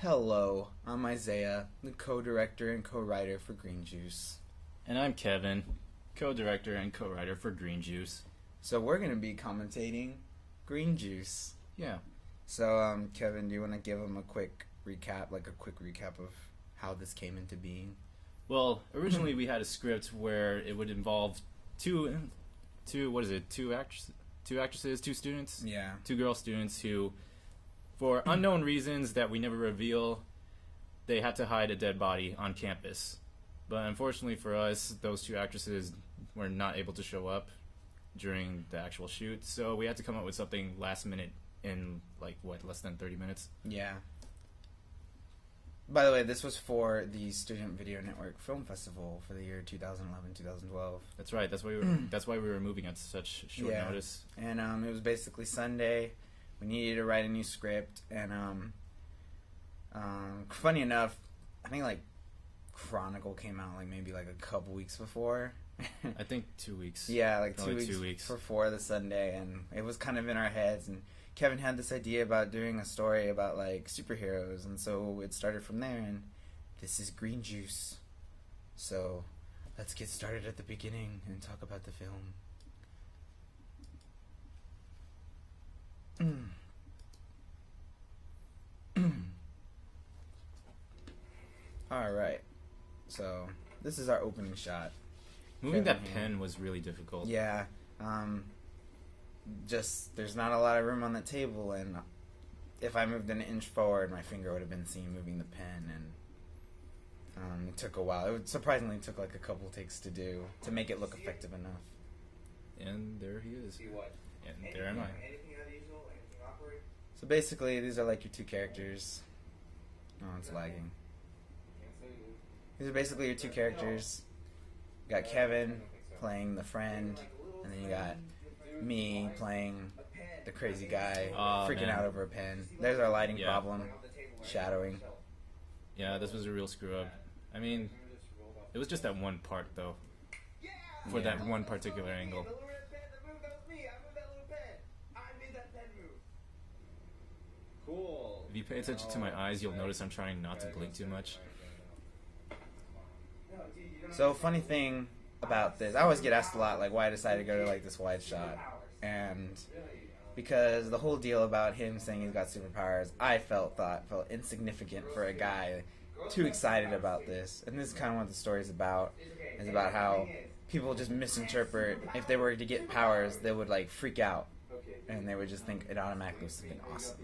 Hello, I'm Isaiah, the co-director and co-writer for Green Juice. And I'm Kevin, co-director and co-writer for Green Juice. So we're going to be commentating Green Juice. Yeah. So, Kevin, do you want to give them a quick recap of how this came into being? Well, originally we had a script where it would involve two actresses, two students? Yeah. Two girl students who, for unknown reasons that we never reveal, they had to hide a dead body on campus. But unfortunately for us, those two actresses were not able to show up during the actual shoot, so we had to come up with something last minute in, less than 30 minutes? Yeah. By the way, this was for the Student Video Network Film Festival for the year 2011-2012. That's right. That's why we were moving at such short notice. And it was basically Sunday. We needed to write a new script, and funny enough, I think Chronicle came out maybe a couple weeks before. I think 2 weeks. Yeah, Probably 2 weeks before the Sunday, and it was kind of in our heads. And Kevin had this idea about doing a story about superheroes, and so it started from there. And this is Green Juice, so let's get started at the beginning and talk about the film. Alright, so this is our opening shot. Moving that pen was really difficult. Yeah, just there's not a lot of room on the table, and if I moved an inch forward, my finger would have been seen moving the pen, and it took a while. It surprisingly took a couple takes to do to make it look effective enough. And there he is. See what? And there am I. Anything unusual? Anything awkward? So basically, these are your two characters. Oh, it's lagging. These are basically your two characters. You got Kevin playing the friend, and then you got me playing the crazy guy freaking out over a pen. There's our lighting problem. Shadowing. Yeah, this was a real screw up. I mean, it was just that one part, though. For that one particular angle. Cool. If you pay attention to my eyes, you'll notice I'm trying not to blink too much. So, funny thing about this, I always get asked a lot, why I decided to go to, this wide shot. And because the whole deal about him saying he's got superpowers, I felt insignificant for a guy too excited about this. And this is kind of what the story's about, is about how people just misinterpret. If they were to get powers, they would, freak out. And they would just think it automatically was something awesome.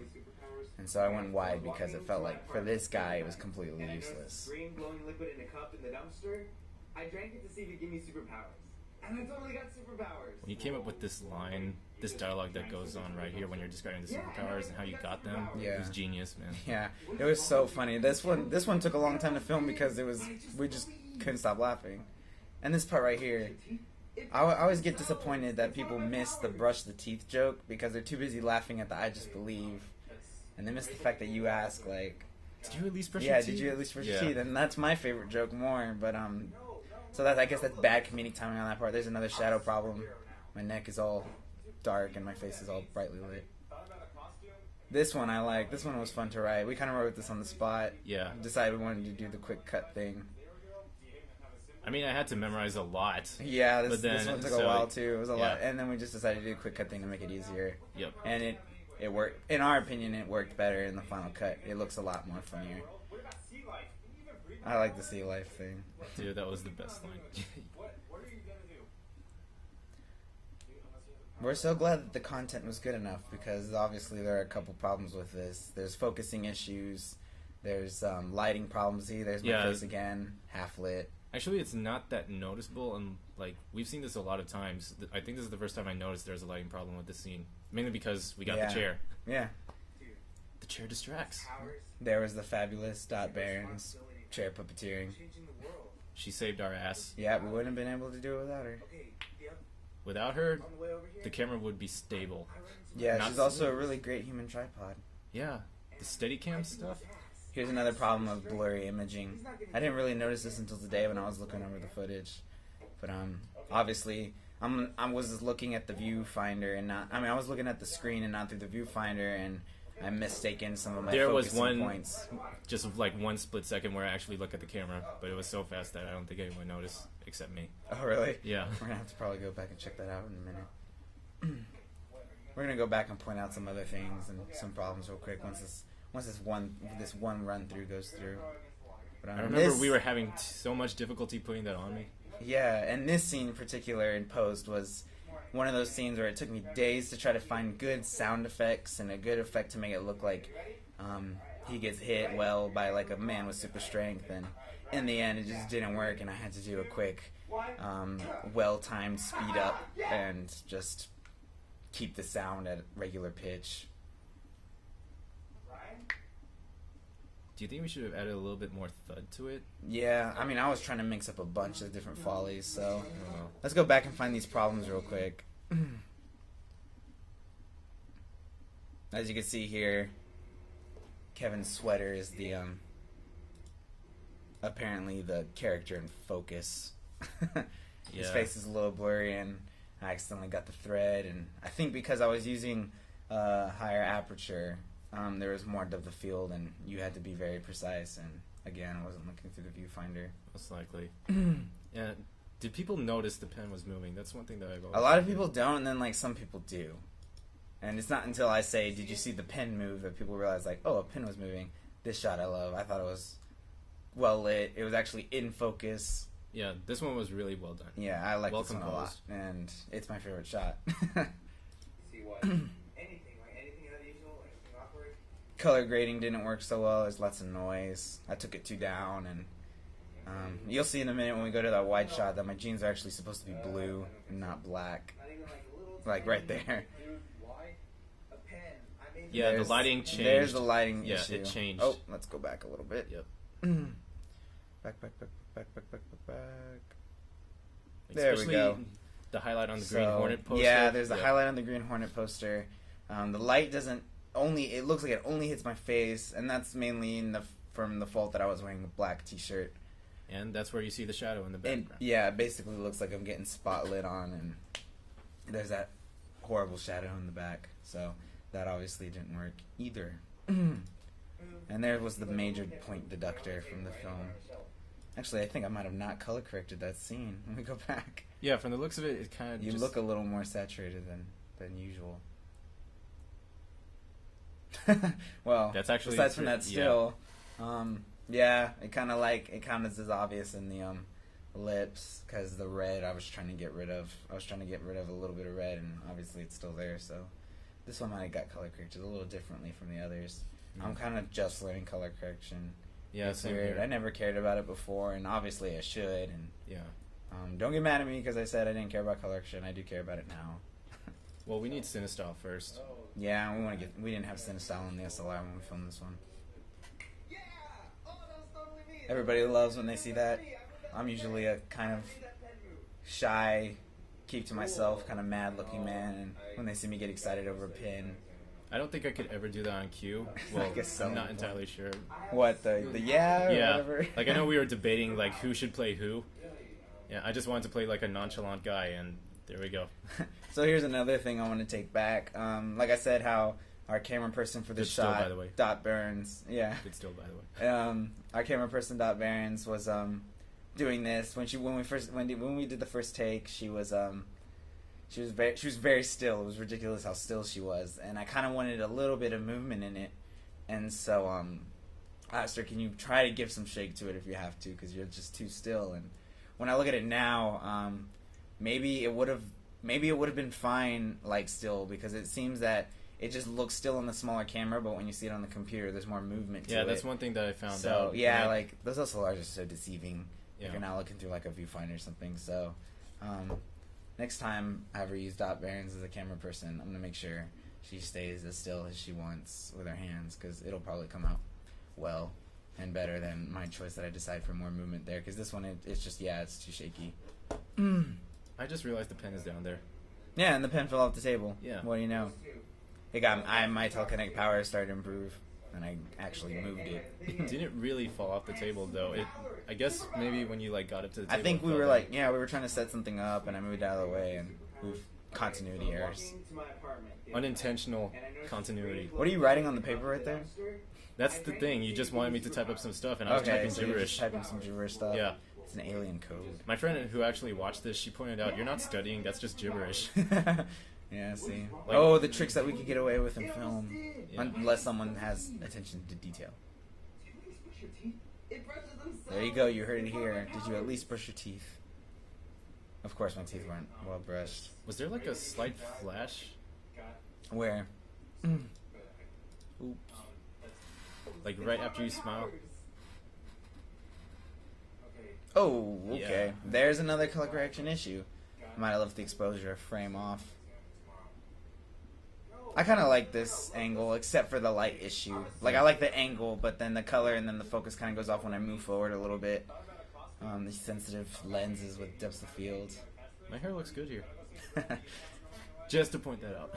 And so I went wide because it felt for this guy, it was completely useless. Green glowing liquid in a cup in the dumpster. I drank it to see if it gave me superpowers. And I totally got superpowers. When you came up with this line, this dialogue that goes on right here when you're describing the superpowers and how you got them, it was genius, man. Yeah, it was so funny. This one took a long time to film because we just couldn't stop laughing. And this part right here, I always get disappointed that people miss the brush the teeth joke because they're too busy laughing at the I just believe. And they miss the fact that you ask, did you at least brush your teeth? Yeah, did you at least brush your teeth? And that's my favorite joke more, but, so I guess that's bad comedic timing on that part. There's another shadow problem. My neck is all dark and my face is all brightly lit. This one I like. This one was fun to write. We kind of wrote this on the spot. Yeah. Decided we wanted to do the quick cut thing. I mean, I had to memorize a lot. Yeah, this one took a while too. It was a lot. Yeah. And then we just decided to do a quick cut thing to make it easier. Yep. And it worked. In our opinion, it worked better in the final cut. It looks a lot more funnier. I like the sea life thing. Dude, that was the best line. What are you gonna do? We're so glad that the content was good enough because obviously there are a couple problems with this. There's focusing issues. There's lighting problems. See, there's my face again, half lit. Actually, it's not that noticeable, and we've seen this a lot of times. I think this is the first time I noticed there's a lighting problem with this scene, mainly because we got the chair. Yeah. The chair distracts. There was the fabulous Dot Barron's chair puppeteering. She saved our ass. Yeah, we wouldn't have been able to do it without her. Without her, the camera would be stable. Yeah, she's also a really great human tripod. Yeah, the Steadicam stuff. Here's another problem of blurry imaging. I didn't really notice this until today when I was looking over the footage. But obviously, I was looking at the viewfinder and not. I mean, I was looking at the screen and not through the viewfinder, and I'm mistaken some of my There was focusing one, points. just like 1 split second where I actually looked at the camera, but it was so fast that I don't think anyone noticed except me. Oh, really? Yeah. We're gonna have to probably go back and check that out in a minute. We're gonna go back and point out some other things and some problems real quick once this one run through goes through. But, I remember we were having so much difficulty putting that on me. Yeah, and this scene in particular in post was one of those scenes where it took me days to try to find good sound effects and a good effect to make it look like he gets hit well by like a man with super strength, and in the end it just didn't work, and I had to do a quick well-timed speed up and just keep the sound at regular pitch. Do you think we should have added a little bit more thud to it? Yeah, I mean, I was trying to mix up a bunch of different follies, so let's go back and find these problems real quick. As you can see here, Kevin's sweater is the apparently the character in focus. His face is a little blurry, and I accidentally got the thread, and I think because I was using higher aperture, there was more depth of field, and you had to be very precise, and again, I wasn't looking through the viewfinder. Most likely. Yeah. Did people notice the pen was moving? That's one thing that I've always... A lot of people don't, and then like some people do. And it's not until I say, did you see the pen move, that people realize like, oh, a pen was moving. This shot I love. I thought it was well lit. It was actually in focus. Yeah, this one was really well done. Yeah, I like Well this one a lot. composed. And it's my favorite shot. See what? Anything unusual, anything awkward? Color grading didn't work so well. There's lots of noise. I took it too down, and you'll see in a minute when we go to that wide shot that my jeans are actually supposed to be blue and not black. Not even like a little Like right there. dude, why? A pen. I made Yeah, There's- the lighting changed. There's the lighting Yeah, issue. it changed. Oh, let's go back a little bit. Yep. Back. There we Especially go. the highlight on the Green So, Hornet poster. Yeah, there's the Yep. highlight on the Green Hornet poster. The light doesn't only. It looks like it only hits my face, and that's mainly from the fault that I was wearing a black T-shirt. And that's where you see the shadow in the And background. yeah, it basically looks like I'm getting spotlit on, and there's that horrible shadow in the back. So that obviously didn't work either. And there was the major point deductor from the film. Actually, I think I might have not color corrected that scene. Let me go back. Yeah, from the looks of it, it kind of You just... look a little more saturated than usual. Well, That's actually aside from pretty- that still, yeah, it kind of is obvious in the lips, because the red I was trying to get rid of. I was trying to get rid of a little bit of red, and obviously it's still there. So this one might have got color corrected a little differently from the others. I'm kind of just learning color correction. Yeah, It's same weird. here. I never cared about it before, and obviously I should. And Yeah. don't get mad at me because I said I didn't care about color correction. I do care about it now. Well, we need Cinestyle first. Yeah, we didn't have Cinestyle on the SLR when we filmed this one. Yeah! Oh, that was totally me. Everybody loves when they see that. I'm usually a kind of shy, keep to myself, kind of mad looking man, and when they see me get excited over a pin. I don't think I could ever do that on cue. Well, guess so. I'm not entirely sure. What, the yeah or Yeah, whatever? like I know we were debating like who should play who. Yeah, I just wanted to play like a nonchalant guy, and there we go. So here's another thing I want to take back. Like I said, how our camera person for this Good still, shot, by the way. Dot Burns, yeah. Good still, by the way. Our camera person Dot Barons was doing this when we did the first take. She was very still. It was ridiculous how still she was, and I kind of wanted a little bit of movement in it. And so I asked her, "Can you try to give some shake to it if you have to, because you're just too still?" And when I look at it now, maybe it would have been fine like still, because it seems that it just looks still on the smaller camera, but when you see it on the computer, there's more movement to it. Yeah, that's one thing that I found So out. yeah, like those SLRs are so deceiving Yeah. if you're not looking through like a viewfinder or something. So next time I ever use Dot Barons as a camera person, I'm gonna make sure she stays as still as she wants with her hands, because it'll probably come out well and better than my choice that I decide for more movement there. Because this one, it's just it's too shaky. I just realized the pen is down there. Yeah, and the pen fell off the table. Yeah. What do you know? My telekinetic power started to improve, and I actually moved it. Didn't really fall off the table though. I guess maybe when you like got up to the I table. think it we fell were down. we were trying to set something up, and I moved out of the way, and continuity errors. Walking to my apartment the other Unintentional night, and I noticed continuity. this What are you writing on the paper right there? That's the thing. You just wanted me to type up some stuff, and I was Okay, typing so you're gibberish. just typing some gibberish stuff. Yeah. It's an alien code. My friend who actually watched this, she pointed out, "You're not studying. That's just gibberish." Yeah, see. Like- Oh, the tricks that we could get away with in It film. almost did. Yeah. Unless someone has attention to detail. Did you at least brush your teeth? It brushes themselves. There you go, you heard it here. Did you at least brush your teeth? Of course my teeth weren't well brushed. Was there like a slight flash, Where? Oops. like right after you smile? Oh, okay. Yeah. There's another color correction issue. Might have left the exposure frame off. I kind of like this angle, except for the light issue. Like, I like the angle, but then the color and then the focus kind of goes off when I move forward a little bit. These sensitive lenses with depth of field. My hair looks good here. Just to point that out.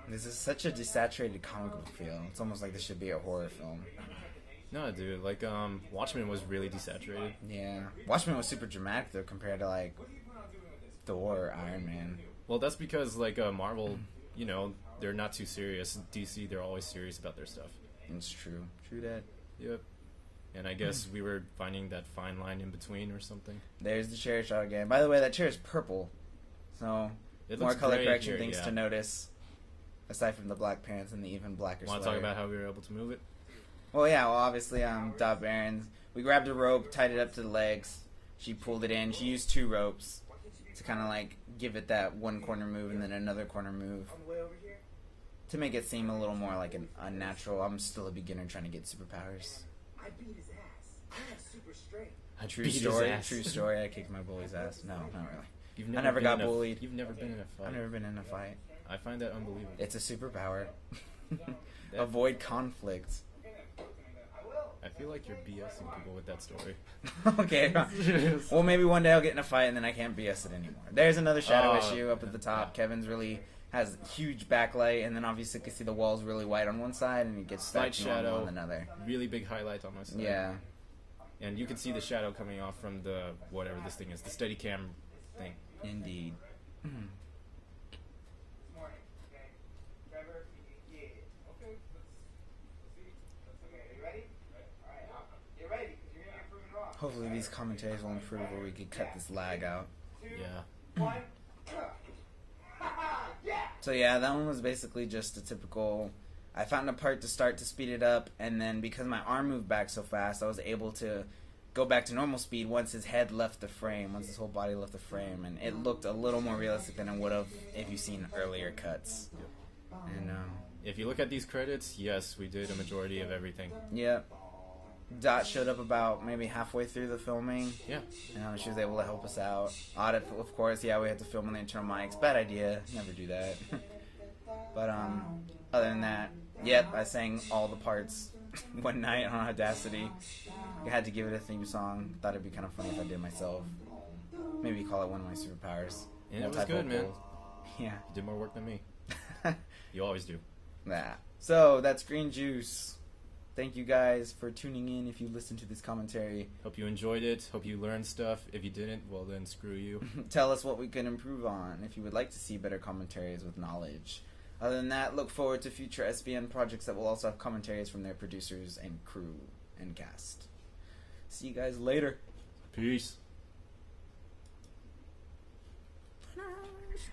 This is such a desaturated comic book feel. It's almost like this should be a horror film. No, dude. Like, Watchmen was really desaturated. Yeah. Watchmen was super dramatic, though, compared to, like, Thor or Iron Man. Well, that's because like Marvel, you know, they're not too serious. DC, they're always serious about their stuff. It's true. True that. Yep. And I guess we were finding that fine line in between or something. There's the chair shot again. By the way, that chair is purple. So, It more looks color great correction here, things yeah. to notice. Aside from the black pants and the even blacker Want to sweater. talk about how we were able to move it? Well, yeah, well, obviously, Dot Barons. We grabbed a rope, tied it up to the legs. She pulled it in. She used 2 ropes to kind of, like, give it that one corner move and then another corner move. On the way over here? To make it seem a little more like an unnatural. I'm still a beginner trying to get superpowers. I beat his ass. I have super strength. I True beat his story. ass. True story. I kicked my bully's ass. No, not really. You've I never been got in a- bullied. You've never been in a fight. I've never been in a fight. I find that unbelievable. It's a superpower. Avoid conflict. I feel like you're BSing people with that story. Okay. Well, maybe one day I'll get in a fight and then I can't BS it anymore. There's another shadow Oh, issue up at the top. Kevin's really has huge backlight, and then obviously you can see the walls really white on one side, and it gets Slight stacked shadow shadow. on another. Really big highlight on my side. Yeah. And you can see the shadow coming off from the whatever this thing is, the Steadicam thing. Indeed. This morning, okay? Trevor, yeah. Okay, let's see. Okay, are you ready? Alright, get ready, because you're going to get proven wrong. Hopefully these commentaries will improve where we can cut this lag out. 2, Yeah. 1. Yeah! So yeah, that one was basically just a typical. I found a part to start to speed it up, and then because my arm moved back so fast, I was able to go back to normal speed once his head left the frame, once his whole body left the frame, and it looked a little more realistic than it would have if you've seen earlier cuts. And If you look at these credits, yes, we did a majority of everything. yeah, Dot showed up about maybe halfway through the filming. Yeah. She was able to help us out. Audit, of course, yeah, we had to film on the internal mics. Bad idea. Never do that. But other than that, yep, I sang all the parts one night on Audacity. I had to give it a theme song. Thought it'd be kind of funny if I did it myself. Maybe call it one of my superpowers. And it was Multi-vocal. good, man. Yeah. You did more work than me. You always do. Nah. So that's Green Juice. Thank you guys for tuning in. If you listened to this commentary, Hope you enjoyed it. Hope you learned stuff. If you didn't, well then screw you. tell us what we can improve on. If you would like to see better commentaries with knowledge. Other than that, look forward to future SBN projects that will also have commentaries from their producers and crew and cast. See you guys later. Peace. Finished.